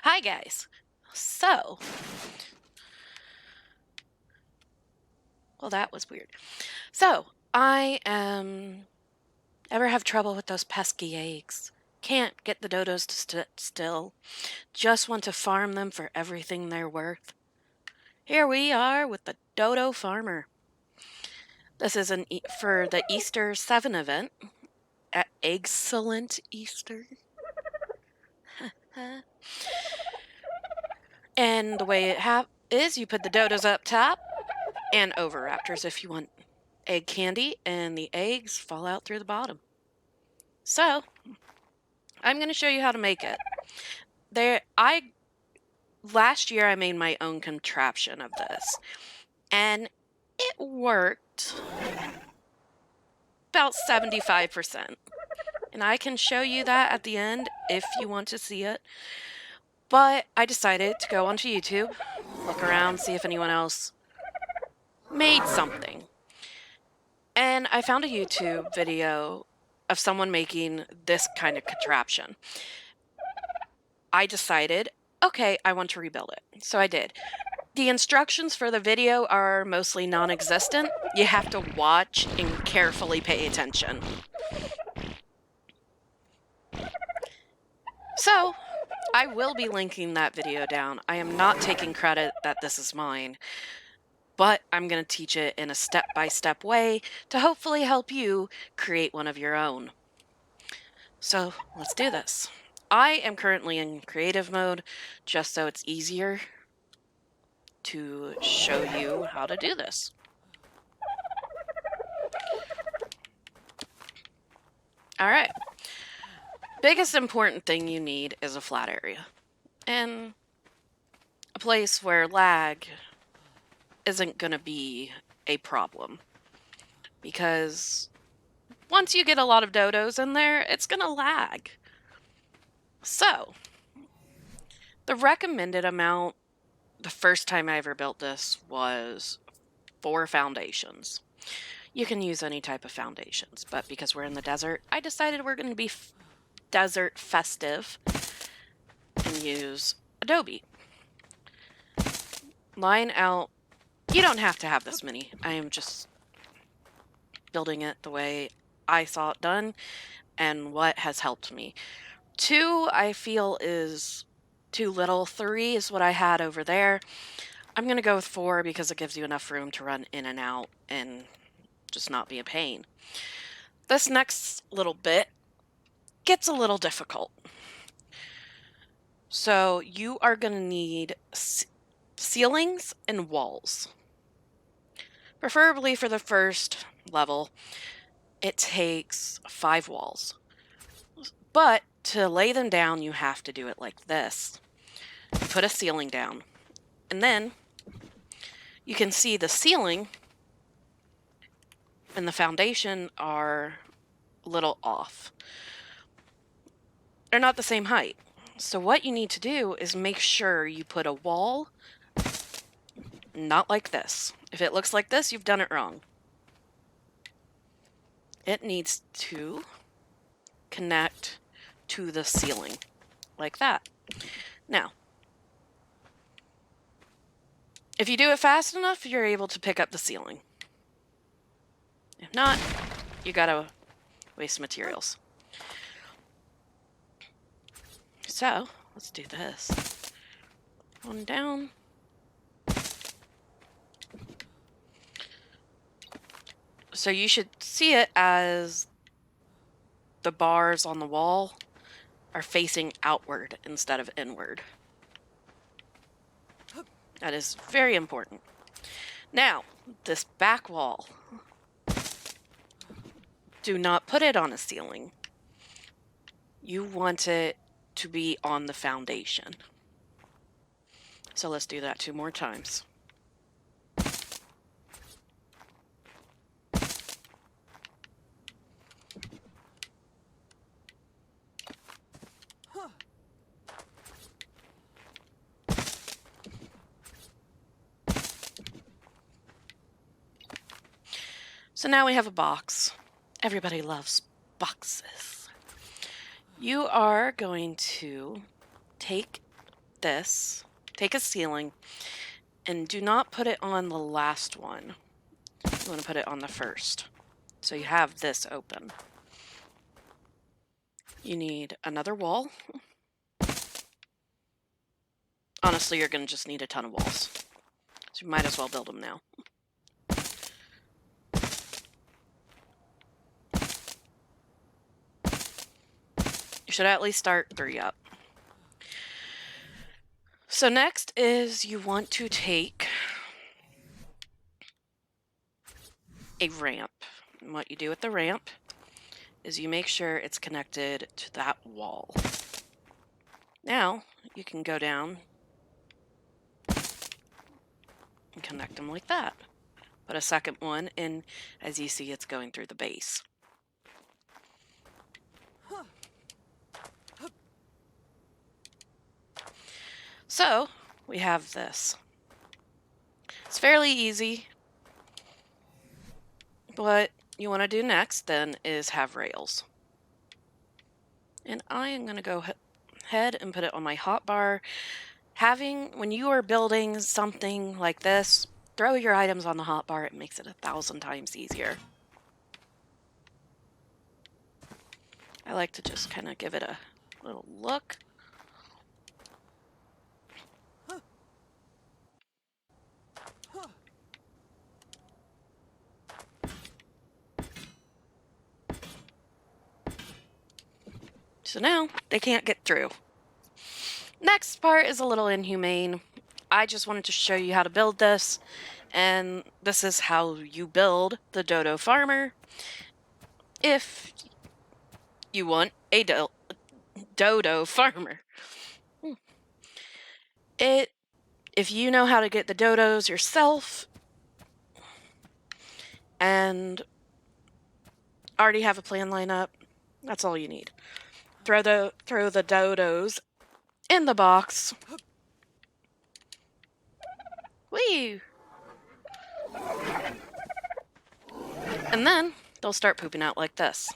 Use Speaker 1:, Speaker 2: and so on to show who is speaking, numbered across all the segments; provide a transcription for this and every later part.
Speaker 1: Hi guys. So, well that was weird. So, I am ever have trouble with those pesky eggs. Can't get the dodos to sit still. Just want to farm them for everything they're worth. Here we are with the Dodo Farmer. This is for the Easter 7 event. Excellent Easter. And the way it is you put the dodos up top and over raptors if you want egg candy, and the eggs fall out through the bottom. So, I'm going to show you how to make it. Last year I made my own contraption of this, and it worked about 75%. And I can show you that at the end if you want to see it. But I decided to go onto YouTube, look around, see if anyone else made something. And I found a YouTube video of someone making this kind of contraption. I decided, okay, I want to rebuild it. So I did. The instructions for the video are mostly non-existent. You have to watch and carefully pay attention. So, I will be linking that video down. I am not taking credit that this is mine, but I'm going to teach it in a step-by-step way to hopefully help you create one of your own. So, let's do this. I am currently in creative mode, just so it's easier to show you how to do this. Alright. Biggest important thing you need is a flat area. And a place where lag isn't going to be a problem. Because once you get a lot of dodos in there, it's going to lag. So, the recommended amount the first time I ever built this was 4 foundations. You can use any type of foundations, but because we're in the desert, I decided we're going to be desert festive and use adobe. Line out. You don't have to have this many. I am just building it the way I saw it done and what has helped me. 2 I feel is too little. 3 is what I had over there. I'm going to go with 4 because it gives you enough room to run in and out and just not be a pain. This next little bit gets a little difficult. So you are going to need ceilings and walls. Preferably for the first level, it takes 5 walls. But to lay them down, you have to do it like this. Put a ceiling down. And then you can see the ceiling and the foundation are a little off. They're not the same height. So what you need to do is make sure you put a wall, not like this. If it looks like this, you've done it wrong. It needs to connect to the ceiling, like that. Now, if you do it fast enough, you're able to pick up the ceiling. If not, you gotta waste materials. So, let's do this. One down. So you should see it as the bars on the wall are facing outward instead of inward. That is very important. Now, this back wall, do not put it on a ceiling. You want it to be on the foundation. So let's do that 2 more times. So now we have a box. Everybody loves boxes. You are going to take this, take a ceiling, and do not put it on the last one. You want to put it on the first. So you have this open. You need another wall. Honestly, you're going to just need a ton of walls. So you might as well build them now. You should at least start 3 up. So next is you want to take a ramp. And what you do with the ramp is you make sure it's connected to that wall. Now you can go down and connect them like that. Put a second one in, as you see it's going through the base. So we have this. It's fairly easy. What you want to do next then is have rails. And I am going to go ahead and put it on my hotbar. When you are building something like this, throw your items on the hotbar. It makes it 1,000 times easier. I like to just kind of give it a little look. So now they can't get through. Next part is a little inhumane. I just wanted to show you how to build this, and this is how you build the dodo farmer if you want a dodo farmer. If you know how to get the dodos yourself and already have a plan line up, that's all you need. Throw the dodos in the box. Whee! And then they'll start pooping out like this.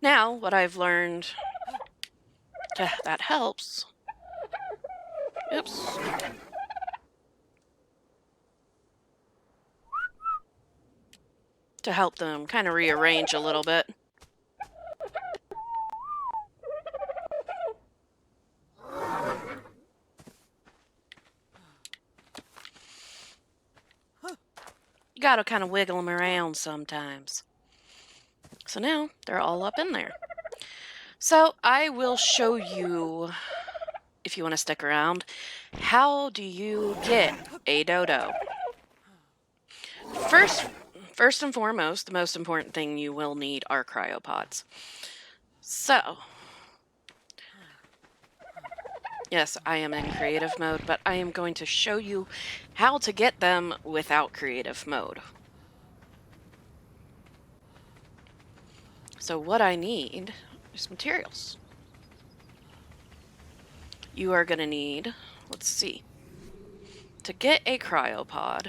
Speaker 1: Now, what I've learned that helps. Oops. To help them kind of rearrange a little bit. You gotta kind of wiggle them around sometimes. So now they're all up in there. So I will show you, if you want to stick around, how do you get a dodo? First and foremost, the most important thing you will need are cryopods. So, yes, I am in creative mode, but I am going to show you how to get them without creative mode. So what I need is materials. You are going to need, let's see, to get a cryopod.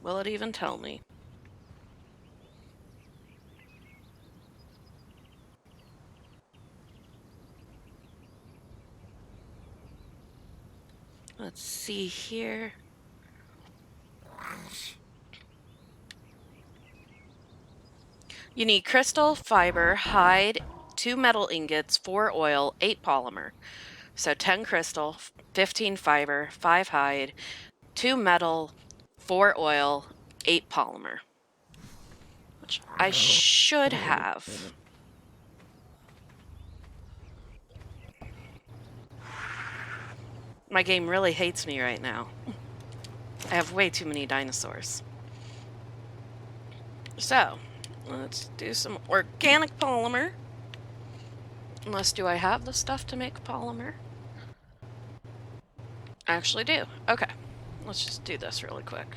Speaker 1: Will it even tell me? Let's see here. You need crystal, fiber, hide, 2 metal ingots, 4 oil, 8 polymer. So 10 crystal, 15 fiber, 5 hide, 2 metal, 4 oil, 8 polymer. Which I should have. My game really hates me right now. I have way too many dinosaurs. So, let's do some organic polymer. Unless, do I have the stuff to make polymer? I actually do. Okay. Let's just do this really quick.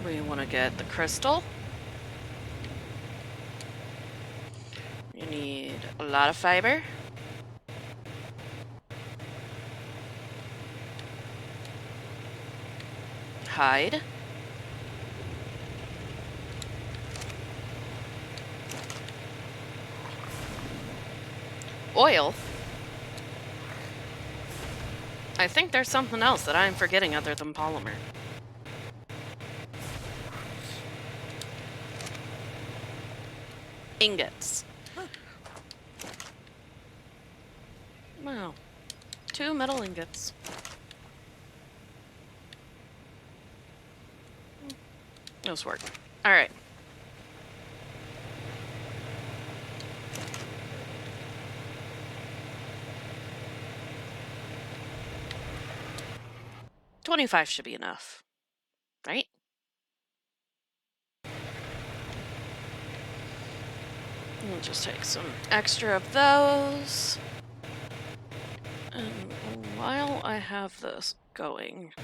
Speaker 1: We want to get the crystal. You need a lot of fiber. Hide. Oil. I think there's something else that I'm forgetting other than polymer. Ingots. Wow. 2 metal ingots. Those work. Alright. $25 should be enough. Right? We'll just take some extra of those. And while I have this going,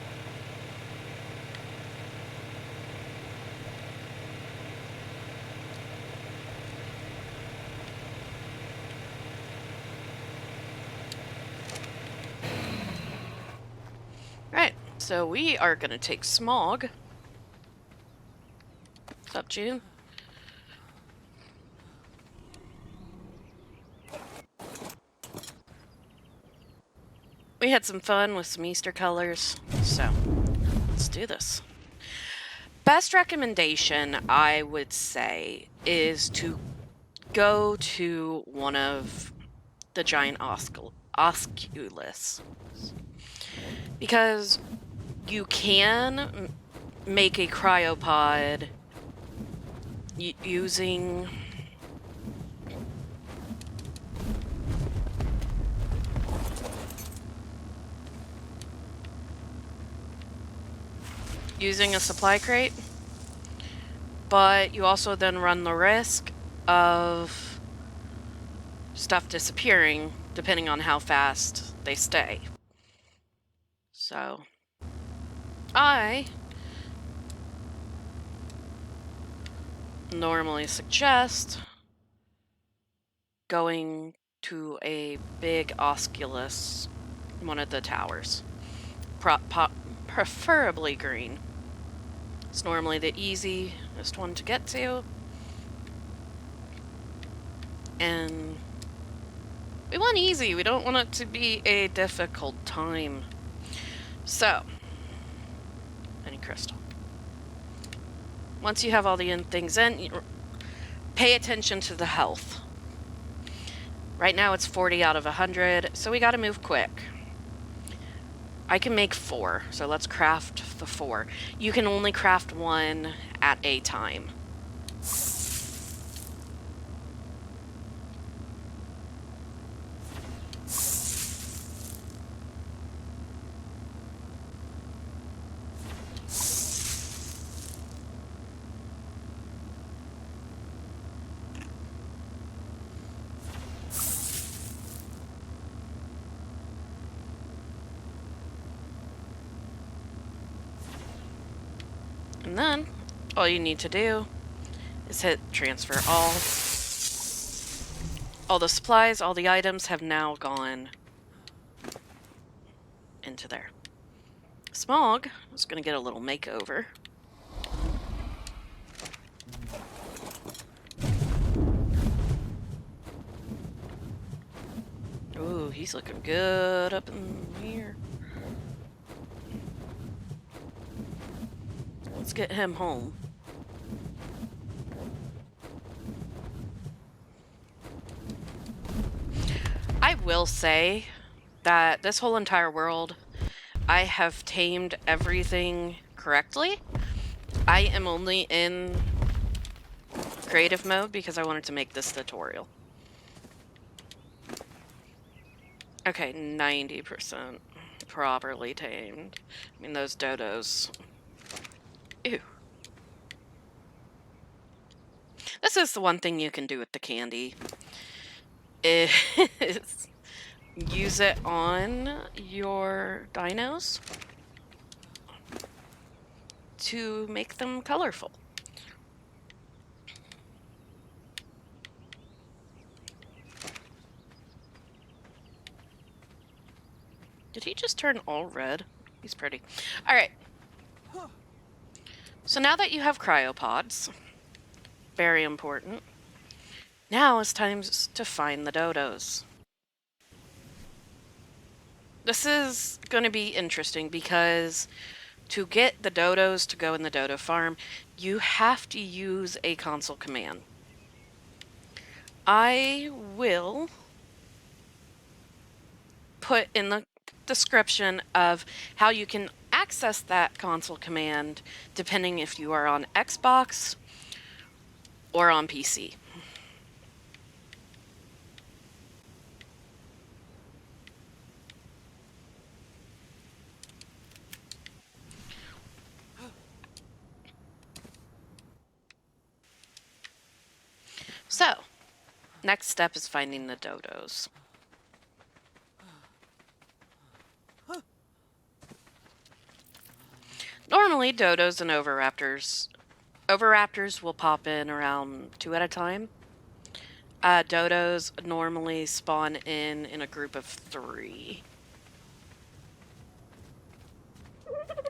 Speaker 1: right, so we are gonna take Smog. What's up, June? We had some fun with some Easter colors, so let's do this. Best recommendation, I would say, is to go to one of the giant osculus. Because you can make a cryopod using a supply crate, but you also then run the risk of stuff disappearing depending on how fast they stay. So I normally suggest going to a big osculus, one of the towers, preferably green. It's normally the easiest one to get to. And we want easy. We don't want it to be a difficult time. So, any crystal. Once you have all the things in, pay attention to the health. Right now it's 40 out of 100, so we gotta move quick. I can make 4, so let's craft the 4. You can only craft 1 at a time. And then, all you need to do is hit transfer all. All the supplies, all the items have now gone into there. Smog is going to get a little makeover. Ooh, he's looking good up in here. Let's get him home. I will say that this whole entire world, I have tamed everything correctly. I am only in creative mode because I wanted to make this tutorial. Okay, 90% properly tamed. I mean, those dodos. Ew. This is the one thing you can do with the candy. Is use it on your dinos. to make them colorful. Did he just turn all red? He's pretty. All right. So now that you have cryopods, very important, now it's time to find the dodos. This is going to be interesting because to get the dodos to go in the dodo farm, you have to use a console command. I will put in the description of how you can access that console command depending if you are on Xbox or on PC. So, next step is finding the dodos. Normally, dodos and oviraptors will pop in around 2 at a time. Dodos normally spawn in a group of 3.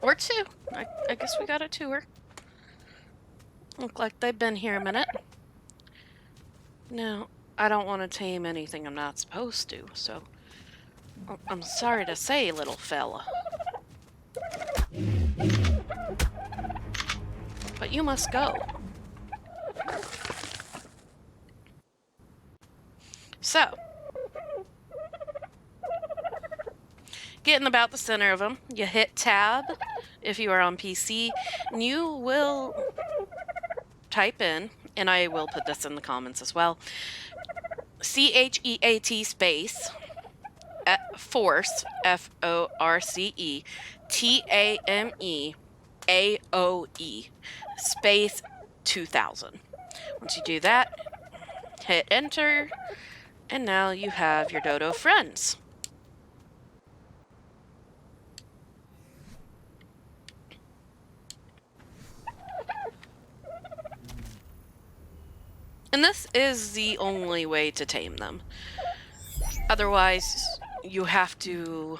Speaker 1: Or 2. I guess we got a 2er. Look like they've been here a minute. No, I don't want to tame anything I'm not supposed to, so I'm sorry to say, little fella. But you must go. So, get in about the center of them. You hit tab if you are on PC, and you will type in, and I will put this in the comments as well, CHEAT space force, FORCE, TAMEAOE space 2000. Once you do that, hit enter, and now you have your dodo friends. And this is the only way to tame them. Otherwise, you have to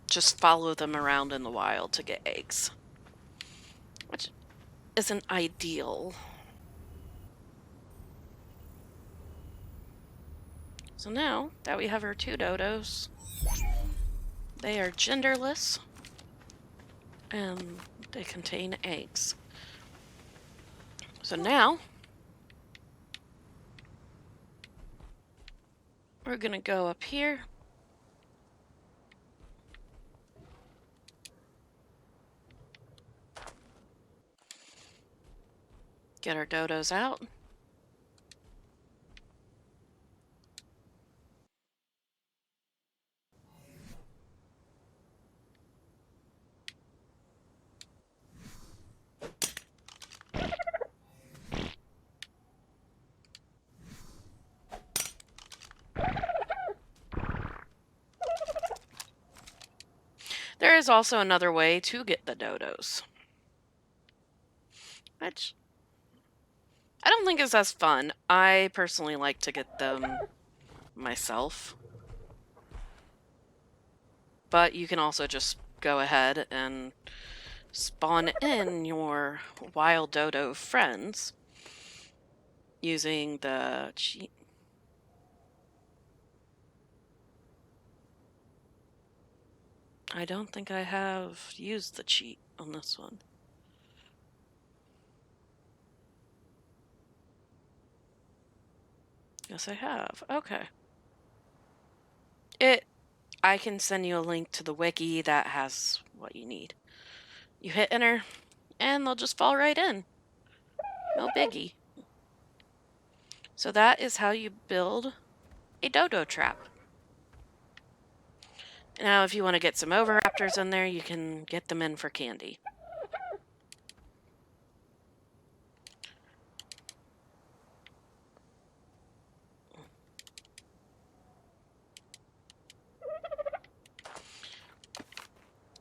Speaker 1: just follow them around in the wild to get eggs, which isn't ideal. So now that we have our 2 dodos, they are genderless and they contain eggs. So now we're gonna go up here. Get our dodos out. There is also another way to get the dodos, which I don't think is as fun. I personally like to get them myself. But you can also just go ahead and spawn in your wild dodo friends using the cheat. I don't think I have used the cheat on this one. Yes, I have. Okay. I can send you a link to the wiki that has what you need. You hit enter, and they'll just fall right in. No biggie. So that is how you build a dodo trap. Now, if you want to get some oviraptors in there, you can get them in for candy.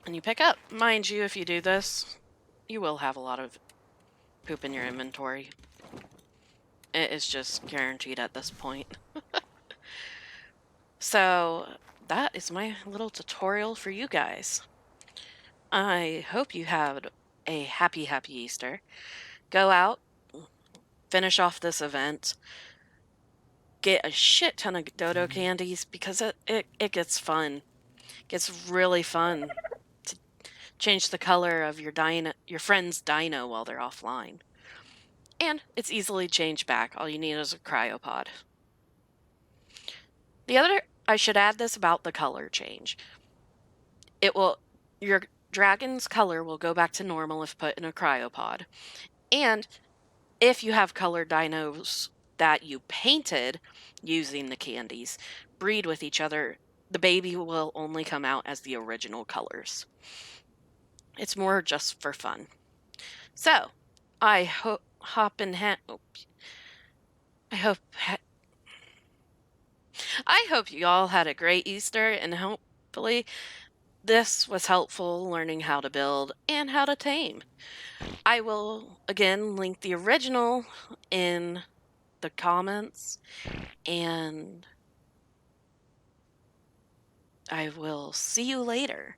Speaker 1: and you pick up. Mind you, if you do this, you will have a lot of poop in your inventory. It is just guaranteed at this point. So that is my little tutorial for you guys. I hope you had a happy Easter. Go out, finish off this event, get a shit ton of dodo candies because it gets fun. It gets really fun to change the color of your friend's dino while they're offline. And it's easily changed back. All you need is a cryopod. I should add this about the color change. Your dragon's color will go back to normal if put in a cryopod. And if you have colored dinos that you painted using the candies, breed with each other, the baby will only come out as the original colors. It's more just for fun. So, I hope I hope you all had a great Easter, and hopefully this was helpful learning how to build and how to tame. I will again link the original in the comments, and I will see you later.